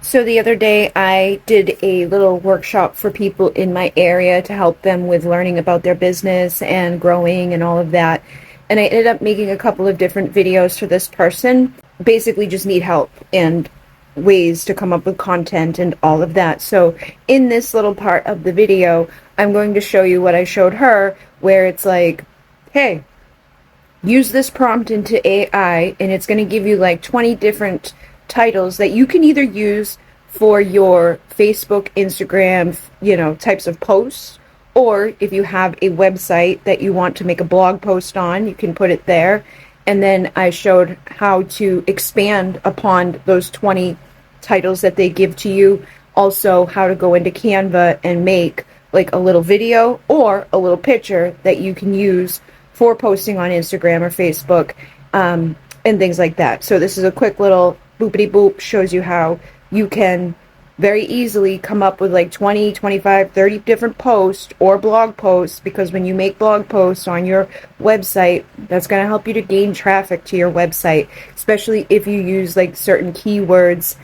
So the other day I did a little workshop for people in my area to help them with learning about their business and growing and all of that. And I ended up making a couple of different videos for this person. Basically just need help and ways to come up with content and all of that. So in this little part of the video, I'm going to show you what I showed her, where it's like, hey, use this prompt into AI and it's going to give you like 20 different titles that you can either use for your Facebook, Instagram, types of posts, or if you have a website that you want to make a blog post on, you can put it there. And then I showed how to expand upon those 20 titles that they give to you. Also, how to go into Canva and make like a little video or a little picture that you can use for posting on Instagram or Facebook, and things like that. So this is a quick little boopity boop, shows you how you can very easily come up with like 20, 25, 30 different posts or blog posts, because when you make blog posts on your website, that's going to help you to gain traffic to your website, especially if you use like certain keywords,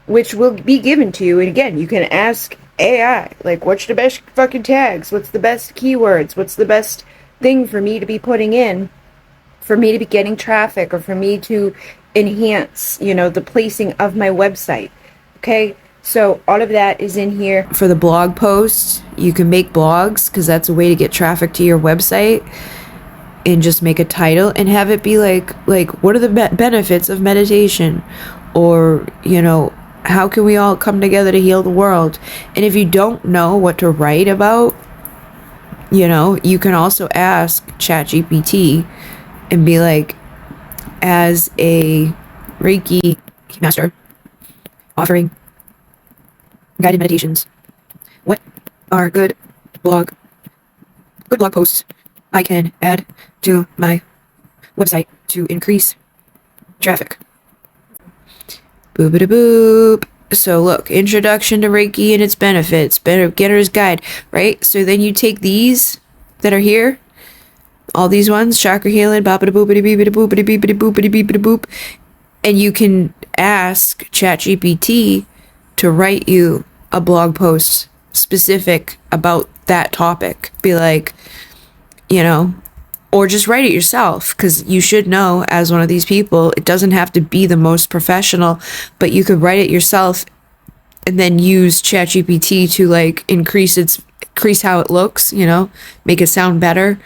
which will be given to you. And again, you can ask AI, like, what's the best fucking tags? What's the best keywords? What's the best thing for me to be putting in, for me to be getting traffic, or for me to enhance, the placing of my website. Okay, so all of that is in here. For the blog posts, you can make blogs, because that's a way to get traffic to your website, and just make a title and have it be like what are the benefits of meditation, or how can we all come together to heal the world. And if you don't know what to write about, you can also ask ChatGPT and be like, as a Reiki master offering guided meditations, what are good blog posts I can add to my website to increase traffic? Boopity boop. So look, introduction to Reiki and its benefits, beginner's guide, right? So then you take these that are here, all these ones, chakra healing, boopity boopity beepity boopity beepity boopity beepity boop, and you can ask ChatGPT to write you a blog post specific about that topic. Be like, or just write it yourself, because you should know, as one of these people, it doesn't have to be the most professional, but you could write it yourself and then use ChatGPT to like increase how it looks, make it sound better.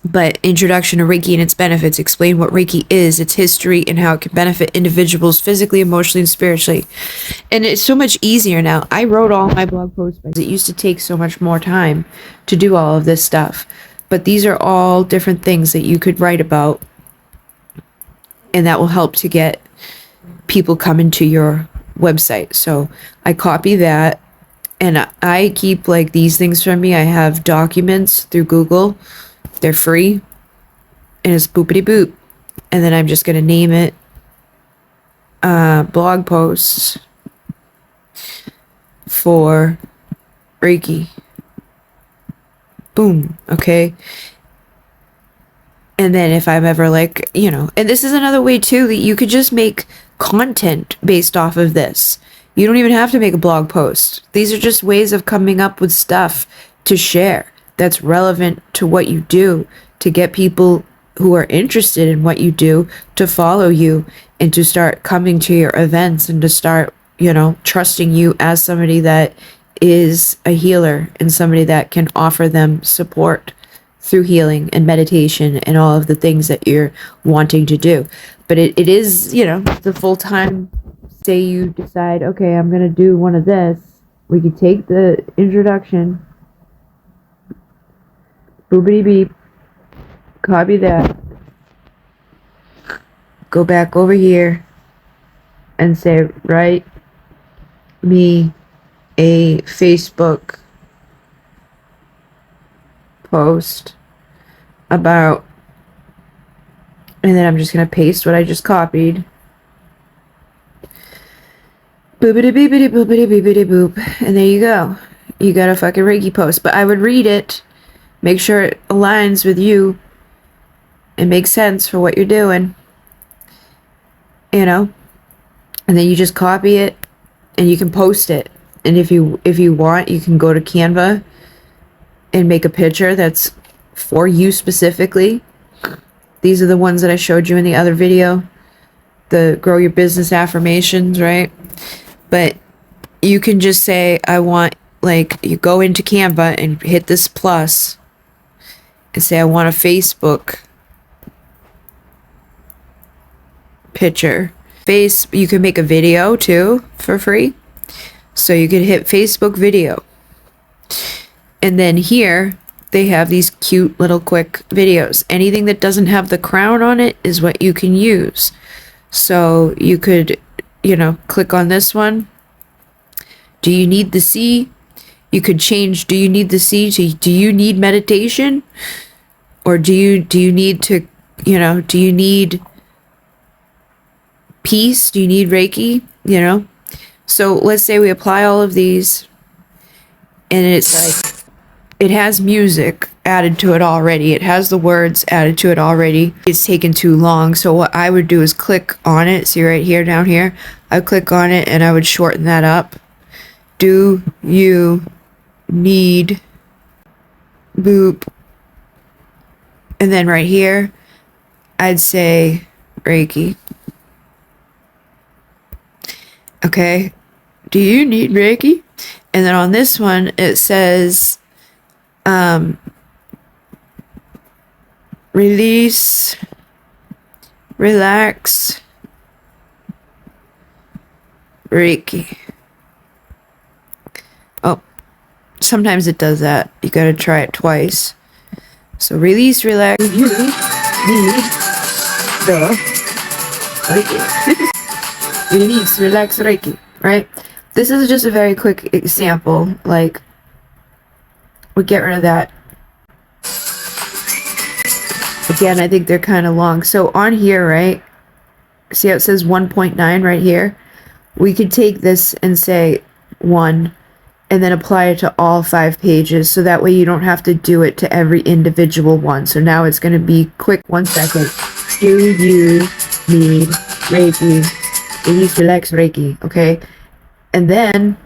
But introduction to Reiki and its benefits, explain what Reiki is, its history, and how it can benefit individuals physically, emotionally, and spiritually. And it's so much easier now. I wrote all my blog posts because it used to take so much more time to do all of this stuff. But these are all different things that you could write about, and that will help to get people coming to your website. So I copy that, and I keep like these things from me. I have documents through Google. They're free, and it's boopity boop. And then I'm just going to name it blog posts for Reiki. Boom. Okay. And then if I'm ever like, and this is another way too, that you could just make content based off of this. You don't even have to make a blog post. These are just ways of coming up with stuff to share that's relevant to what you do, to get people who are interested in what you do to follow you and to start coming to your events, and to start, trusting you as somebody that is a healer and somebody that can offer them support through healing and meditation and all of the things that you're wanting to do. But it is, the full time. Say you decide, okay, I'm going to do one of this. We could take the introduction, boopity beep, copy that, go back over here and say, write me a Facebook post about, and then I'm just going to paste what I just copied. Boopity beepity boopity beepity boop. And there you go. You got a fucking Reiki post. But I would read it, make sure it aligns with you and makes sense for what you're doing. and then you just copy it and you can post it. And if you want, you can go to Canva and make a picture that's for you specifically. These are the ones that I showed you in the other video, the grow your business affirmations, right? But you can just say, I want, like, you go into Canva and hit this plus and say, I want a Facebook picture. You can make a video too for free. So you can hit Facebook video. And then here they have these cute little quick videos. Anything that doesn't have the crown on it is what you can use. So you could, you know, click on this one. Do you need the C? You could change, do you need the C to, do you need meditation? Or do you need to, you know, do you need peace? Do you need Reiki? You know? So let's say we apply all of these and it's like, it has music added to it already. It has the words added to it already. It's taken too long. So what I would do is click on it. See right here, down here, I would click on it and I would shorten that up. Do you need boop? And then right here, I'd say Reiki. Okay. Do you need Reiki? And then on this one, it says, release, relax, Reiki. Oh, sometimes it does that. You gotta try it twice. So release, relax. You need the Reiki. Release, relax, Reiki. Right? This is just a very quick example. Like, we'll get rid of that. Again, I think they're kind of long. So on here, right? See how it says 1.9 right here? We could take this and say 1 and then apply it to all 5 pages. So that way you don't have to do it to every individual one. So now it's going to be quick. 1 second. Do you need Reiki? Release, relax, Reiki. Okay. And then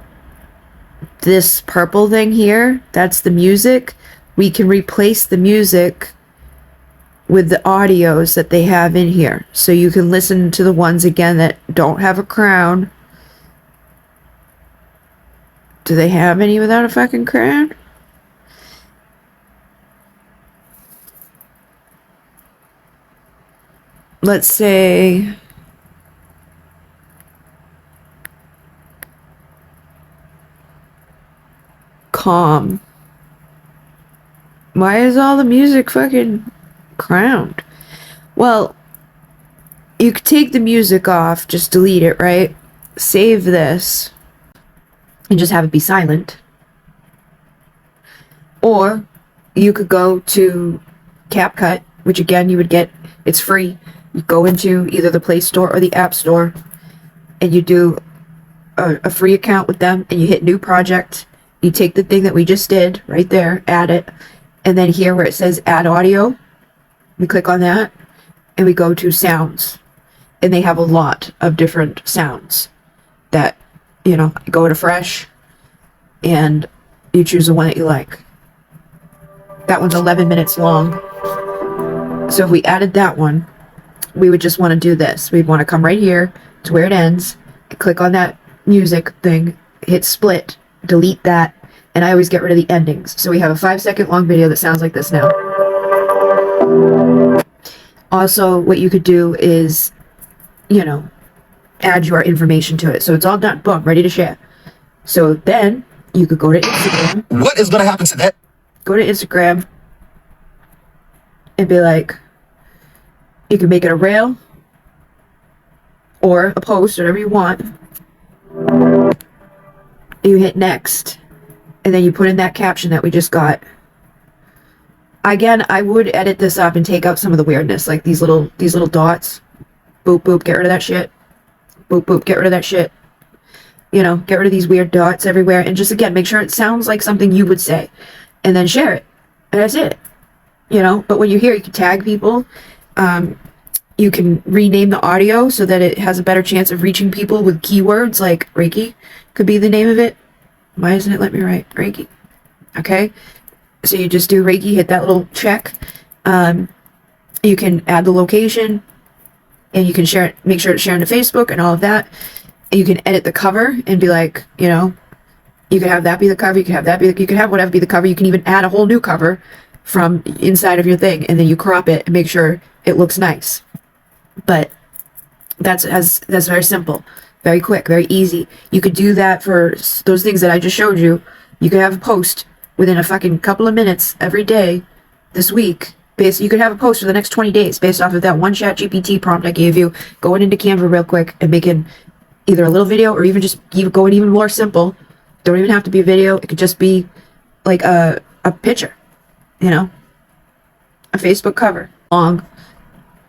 this purple thing here, that's the music. We can replace the music with the audios that they have in here. So you can listen to the ones again that don't have a crown. Do they have any without a fucking crown? Let's say calm. Why is all the music fucking crowned? Well, you could take the music off, just delete it, right? Save this and just have it be silent. Or you could go to CapCut, which again you would get, it's free. You go into either the Play Store or the App Store and you do a free account with them and you hit new project. You take the thing that we just did right there, add it, and then here where it says add audio, we click on that and we go to sounds, and they have a lot of different sounds that, you know, go to fresh and you choose the one that you like. That one's 11 minutes long. So if we added that one, we would just want to do this. We'd want to come right here to where it ends, click on that music thing, hit split, delete that, and I always get rid of the endings. So we have a 5-second long video that sounds like this now. Also, what you could do is, you know, add your information to it. So it's all done. Boom, ready to share. So then you could go to Instagram. What is going to happen to that? Go to Instagram and be like, you can make it a reel or a post, whatever you want. You hit next, and then you put in that caption that we just got. Again, I would edit this up and take out some of the weirdness, like these little dots. Boop, boop, get rid of that shit. Boop, boop, get rid of that shit. You know, get rid of these weird dots everywhere, and just, again, make sure it sounds like something you would say, and then share it. And that's it. You know, but when you're here, you can tag people. You can rename the audio so that it has a better chance of reaching people with keywords like Reiki could be the name of it. Why isn't it let me write Reiki? Okay. So you just do Reiki, hit that little check. You can add the location and you can share it, make sure to share it to Facebook and all of that. And you can edit the cover and be like, you know, you could have that be the cover, you could have that be, you could have whatever be the cover. You can even add a whole new cover from inside of your thing, and then you crop it and make sure it looks nice. But that's very simple, very quick, very easy. You could do that for those things that I just showed you. You could have a post within a fucking couple of minutes every day this week. You could have a post for the next 20 days based off of that one ChatGPT prompt I gave you, going into Canva real quick and making either a little video or even just going even more simple. Don't even have to be a video. It could just be like a picture, you know, a Facebook cover. Long.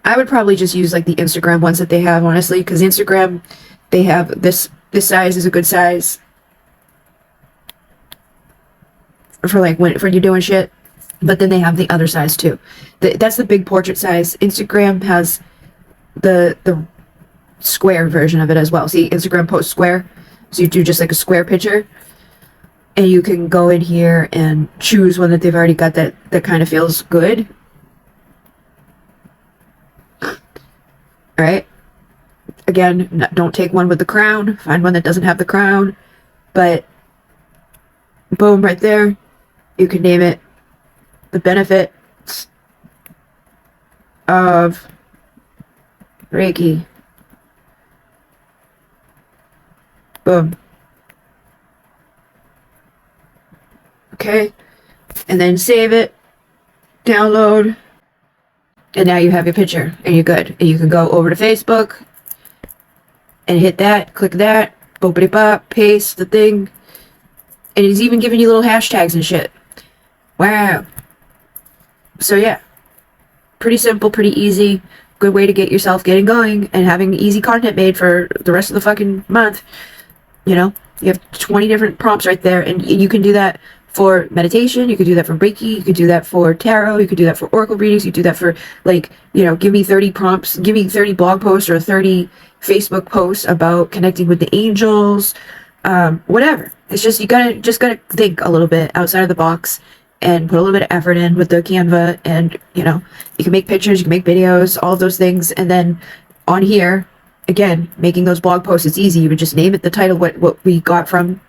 I would probably just use like the Instagram ones that they have, honestly, because Instagram, they have this size is a good size for like when you're doing shit. But then they have the other size too. That's the big portrait size. Instagram has the square version of it as well. See, Instagram posts square. So you do just like a square picture. And you can go in here and choose one that they've already got that kind of feels good. Alright? Again, don't take one with the crown. Find one that doesn't have the crown. But, boom, right there. You can name it the benefits of Reiki. Boom. Okay. And then save it. Download. And now you have your picture. And you're good. And you can go over to Facebook. And hit that. Click that. Boopity bop. Paste the thing. And he's even giving you little hashtags and shit. Wow. So yeah, pretty simple, pretty easy, good way to get yourself getting going and having easy content made for the rest of the fucking month. You know, you have 20 different prompts right there, and you can do that for meditation, you could do that for Reiki, you could do that for tarot, you could do that for oracle readings, you could do that for, like, you know, give me 30 prompts, give me 30 blog posts or 30 Facebook posts about connecting with the angels, whatever. It's just, you gotta think a little bit outside of the box and put a little bit of effort in with the Canva, and, you know, you can make pictures, you can make videos, all of those things, and then on here, again, making those blog posts, it's easy. You would just name it the title, what we got from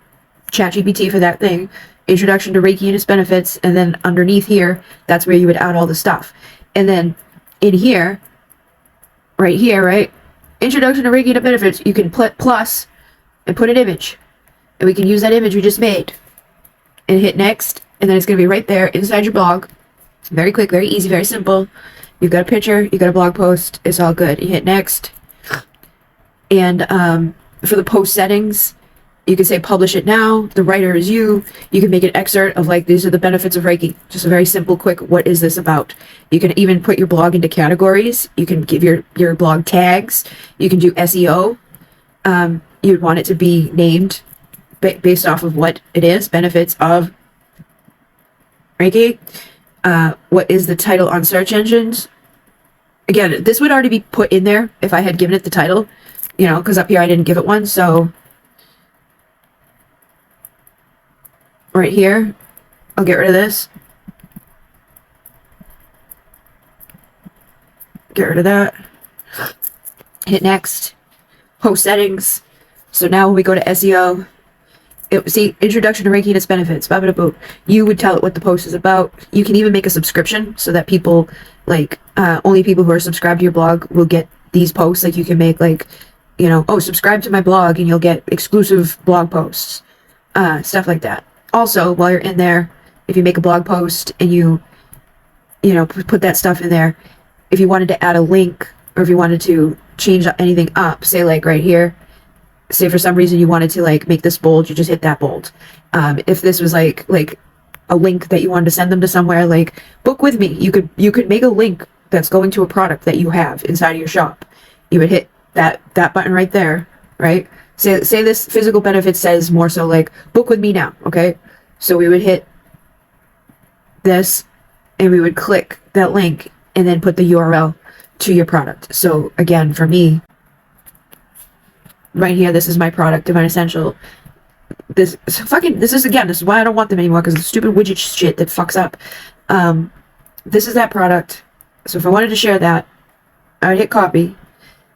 ChatGPT for that thing, Introduction to Reiki and its Benefits, and then underneath here, that's where you would add all the stuff. And then in here, right, Introduction to Reiki and its Benefits, you can put plus and put an image, and we can use that image we just made, and hit next. And then it's going to be right there inside your blog. It's very quick, very easy, very simple. You've got a picture, you've got a blog post, it's all good. You hit next. And for the post settings, you can say publish it now. The writer is you. You can make an excerpt of, like, these are the benefits of Reiki. Just a very simple, quick, what is this about? You can even put your blog into categories. You can give your blog tags. You can do SEO. You'd want it to be named based off of what it is, benefits of Reiki. What is the title on search engines? Again, this would already be put in there if I had given it the title, you know, because up here I didn't give it one. So right here, I'll get rid of this. Get rid of that. Hit next. Post settings. So now when we go to SEO, see, Introduction to Reiki and its Benefits, you would tell it what the post is about. You can even make a subscription so that people, like, only people who are subscribed to your blog will get these posts. Like, you can make, like, you know, oh, subscribe to my blog and you'll get exclusive blog posts, stuff like that. Also, while you're in there, if you make a blog post and you know, put that stuff in there, if you wanted to add a link or if you wanted to change anything up, say, like, right here, say for some reason you wanted to, like, make this bold, you just hit that bold. If this was like a link that you wanted to send them to somewhere, like, book with me, you could make a link that's going to a product that you have inside of your shop. You would hit that button right there, right? Say this physical benefit says more so like, book with me now, okay? So we would hit this and we would click that link and then put the URL to your product. So again, for me, right here, this is my product, Divine Essential. This is why I don't want them anymore, because the stupid widget shit that fucks up. This is that product. So if I wanted to share that, I would hit copy,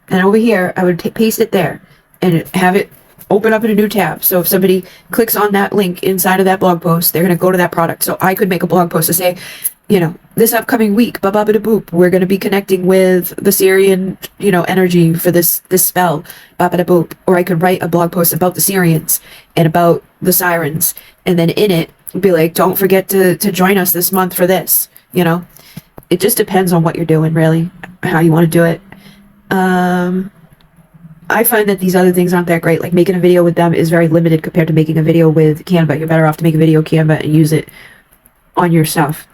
and over here I would paste it there and have it open up in a new tab. So if somebody clicks on that link inside of that blog post, they're going to go to that product. So I could make a blog post to say, you know, this upcoming week, ba ba ba da boop, we're going to be connecting with the Sirian, you know, energy for this spell, ba ba da boop. Or I could write a blog post about the Sirians and about the Sirens, and then in it be like, don't forget to join us this month for this. You know, it just depends on what you're doing, really, how you want to do it. I find that these other things aren't that great. Like, making a video with them is very limited compared to making a video with Canva. You're better off to make a video Canva and use it on your stuff.